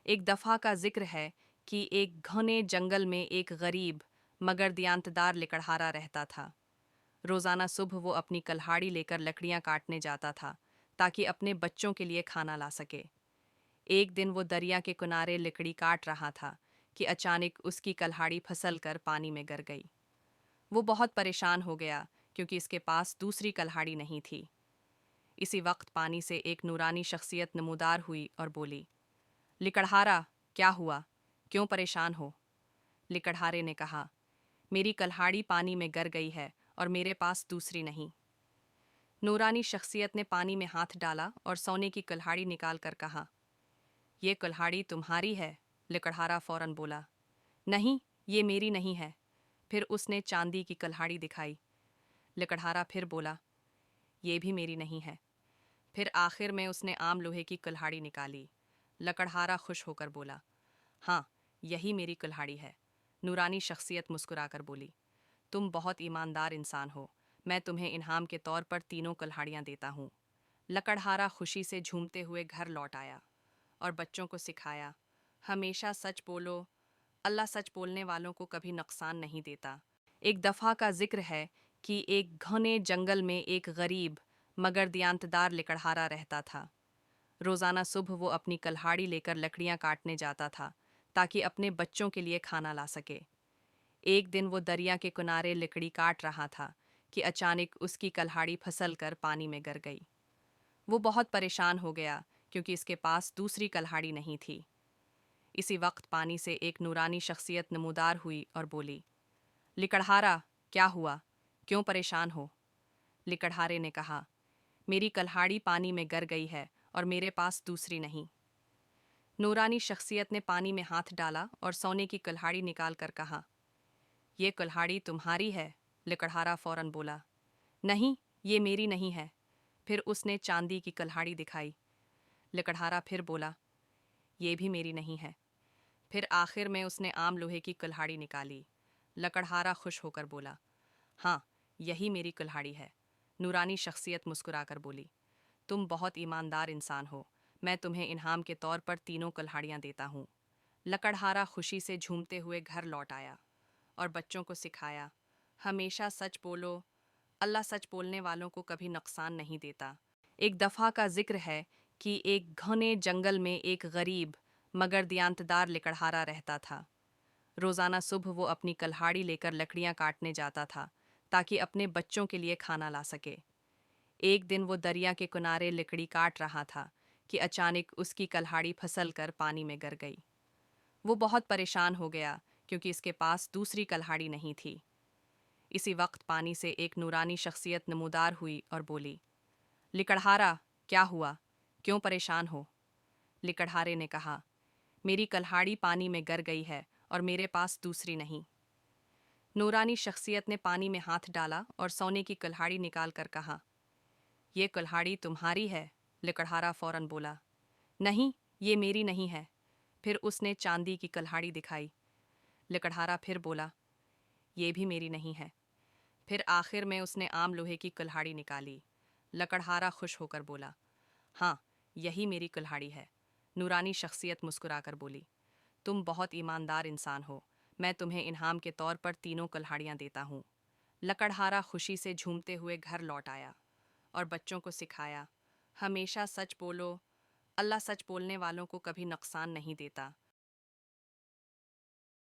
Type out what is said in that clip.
ایک دفعہ کا ذکر ہے کہ ایک گھنے جنگل میں ایک غریب مگر دیانتدار لکڑہارا رہتا تھا۔ روزانہ صبح وہ اپنی کلہاڑی لے کر لکڑیاں کاٹنے جاتا تھا تاکہ اپنے بچوں کے لیے کھانا لا سکے۔ ایک دن وہ دریا کے کنارے لکڑی کاٹ رہا تھا کہ اچانک اس کی کلہاڑی پھسل کر پانی میں گر گئی۔ وہ بہت پریشان ہو گیا کیونکہ اس کے پاس دوسری کلہاڑی نہیں تھی۔ اسی وقت پانی سے ایک نورانی شخصیت نمودار ہوئی اور بولی، لکڑہارا، کیا ہوا؟ کیوں پریشان ہو؟ لکڑہارے نے کہا، میری کلہاڑی پانی میں گر گئی ہے اور میرے پاس دوسری نہیں۔ نورانی شخصیت نے پانی میں ہاتھ ڈالا اور سونے کی کلہاڑی نکال کر کہا، یہ کلہاڑی تمہاری ہے؟ لکڑہارا فوراً بولا، نہیں، یہ میری نہیں ہے۔ پھر اس نے چاندی کی کلہاڑی دکھائی۔ لکڑہارا پھر بولا، یہ بھی میری نہیں ہے۔ پھر آخر میں اس نے عام لوہے کی کلہاڑی نکالی۔ لکڑہارا خوش ہو کر بولا، ہاں، یہی میری کلہاڑی ہے۔ نورانی شخصیت مسکرا کر بولی، تم بہت ایماندار انسان ہو، میں تمہیں انعام کے طور پر تینوں کلہاڑیاں دیتا ہوں۔ لکڑہارا خوشی سے جھومتے ہوئے گھر لوٹ آیا اور بچوں کو سکھایا، ہمیشہ سچ بولو، اللہ سچ بولنے والوں کو کبھی نقصان نہیں دیتا۔ ایک دفعہ کا ذکر ہے کہ ایک گھنے جنگل میں ایک غریب مگر دیانتدار لکڑہارا رہتا تھا۔ روزانہ صبح وہ اپنی کلہاڑی لے کر لکڑیاں کاٹنے جاتا تھا تاکہ اپنے بچوں کے لیے کھانا لا سکے۔ ایک دن وہ دریا کے کنارے لکڑی کاٹ رہا تھا کہ اچانک اس کی کلہاڑی پھسل کر پانی میں گر گئی۔ وہ بہت پریشان ہو گیا کیونکہ اس کے پاس دوسری کلہاڑی نہیں تھی۔ اسی وقت پانی سے ایک نورانی شخصیت نمودار ہوئی اور بولی، لکڑہارا، کیا ہوا؟ کیوں پریشان ہو؟ لکڑہارے نے کہا، میری کلہاڑی پانی میں گر گئی ہے اور میرے پاس دوسری نہیں۔ نورانی شخصیت نے پانی میں ہاتھ ڈالا اور سونے کی کلہاڑی نکال کر کہا، یہ کلہاڑی تمہاری ہے؟ لکڑہارا فوراً بولا، نہیں، یہ میری نہیں ہے۔ پھر اس نے چاندی کی کلہاڑی دکھائی۔ لکڑہارا پھر بولا، یہ بھی میری نہیں ہے۔ پھر آخر میں اس نے عام لوہے کی کلہاڑی نکالی۔ لکڑہارا خوش ہو کر بولا، ہاں، یہی میری کلہاڑی ہے۔ نورانی شخصیت مسکرا کر بولی، تم بہت ایماندار انسان ہو، میں تمہیں انعام کے طور پر تینوں کلہاڑیاں دیتا ہوں۔ لکڑہارا خوشی سے جھومتے ہوئے گھر لوٹ آیا اور بچوں کو سکھایا، ہمیشہ سچ بولو، اللہ سچ بولنے والوں کو کبھی نقصان نہیں دیتا۔ ایک دفعہ کا ذکر ہے کہ ایک گھنے جنگل میں ایک غریب مگر دیانتدار لکڑہارا رہتا تھا۔ روزانہ صبح وہ اپنی کلہاڑی لے کر لکڑیاں کاٹنے جاتا تھا تاکہ اپنے بچوں کے لیے کھانا لا سکے۔ ایک دن وہ دریا کے کنارے لکڑی کاٹ رہا تھا کہ اچانک اس کی کلہاڑی پھسل کر پانی میں گر گئی۔ وہ بہت پریشان ہو گیا کیونکہ اس کے پاس دوسری کلہاڑی نہیں تھی۔ اسی وقت پانی سے ایک نورانی شخصیت نمودار ہوئی اور بولی، لکڑہارا، کیا ہوا؟ کیوں پریشان ہو؟ لکڑہارے نے کہا، میری کلہاڑی پانی میں گر گئی ہے اور میرے پاس دوسری نہیں۔ نورانی شخصیت نے پانی میں ہاتھ ڈالا اور سونے کی کلہاڑی نکال کر کہا، یہ کلہاڑی تمہاری ہے؟ لکڑہارا فوراً بولا، نہیں، یہ میری نہیں ہے۔ پھر اس نے چاندی کی کلہاڑی دکھائی۔ لکڑہارا پھر بولا، یہ بھی میری نہیں ہے۔ پھر آخر میں اس نے عام لوہے کی کلہاڑی نکالی۔ لکڑہارا خوش ہو کر بولا، ہاں، یہی میری کلہاڑی ہے۔ نورانی شخصیت مسکرا کر بولی، تم بہت ایماندار انسان ہو، میں تمہیں انعام کے طور پر تینوں کلہاڑیاں دیتا ہوں۔ لکڑہارا خوشی سے جھومتے ہوئے گھر لوٹ آیا اور بچوں کو سکھایا، ہمیشہ سچ بولو، اللہ سچ بولنے والوں کو کبھی نقصان نہیں دیتا۔